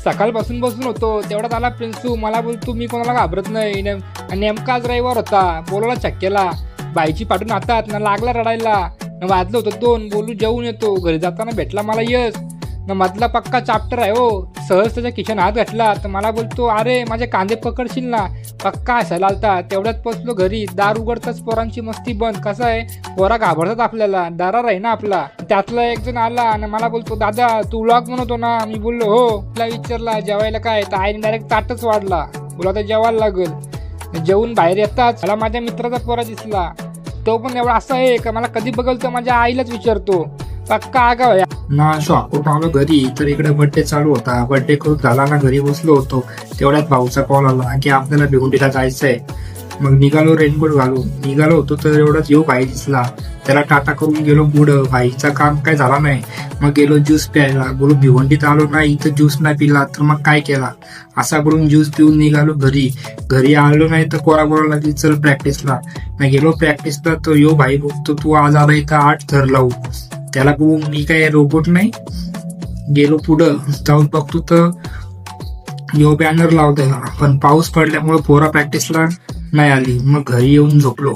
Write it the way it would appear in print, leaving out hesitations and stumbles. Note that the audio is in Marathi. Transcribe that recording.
सकाळपासून बसून होतो तेवढ्यात आला प्रिन्सू. मला बोलतो मी कोणाला घाबरत नाही. नेमका आज रविवार होता. बोलवला चक्केला. बाईची पाठून हातात ना लागला रडायला. न वाजलं होतं 2. बोलू जेवून येतो. घरी जाताना भेटला मला यश. न मधला पक्का चाप्टर आहे हो. सहज त्याच्या खिशात हात घातला तर मला बोलतो अरे माझे कांदे पकडशील ना. पक्का हसायला आलता. तेवढ्यात पोचलो घरी. दार उघडताच पोरांची मस्ती बंद. कसं आहे पोरा घाबरतात आपल्याला. दारार आहे ना आपला. त्यातला एक जण आला आणि मला बोलतो दादा तू व्लॉग बनवतो ना. मी बोललो हो. तुला विचारला जेवायला काय तर आईने डायरेक्ट ताटच वाढला. तुला तर जेवायला लागल. जेवून बाहेर येताच मला माझ्या मित्राचा पोरा दिसला. तो पण एवढा असा आहे का मला कधी बघल तर माझ्या आईलाच विचारतो. पक्का आगाव आहे ना. शॉपवरून आलो घरी तर इकडे बर्थडे चालू होता. बर्थडे करून झाला ना घरी बसलो होतो तेवढ्यात भाऊचा कॉल आला की आपल्याला भिवंडीला जायचंय. मग निघालो रेनकोट घालून. निघालो होतो तर एवढाच येऊ भाई दिसला. त्याला टाटा करून गेलो पुढं. भाईचा काम काय झाला नाही. मग गेलो ज्यूस प्यायला. बोलू भिवंडीत आलो नाही तर ज्यूस नाही पिला तर मग काय केला. असा करून ज्यूस पिऊन निघालो घरी. घरी आलो नाही तर कोरा लागली चल प्रॅक्टिसला. मग गेलो प्रॅक्टिसला तर यो भाई बघतो तू आज आला इथं 8 थर लावू. त्याला बघून मी काय रोबोट नाही. गेलो पुढं जाऊन बघतो तर यो बॅनर लावताय. पण पाऊस पडल्यामुळे पोरा प्रॅक्टिसला नाही आली. मग घरी येऊन झोपलो.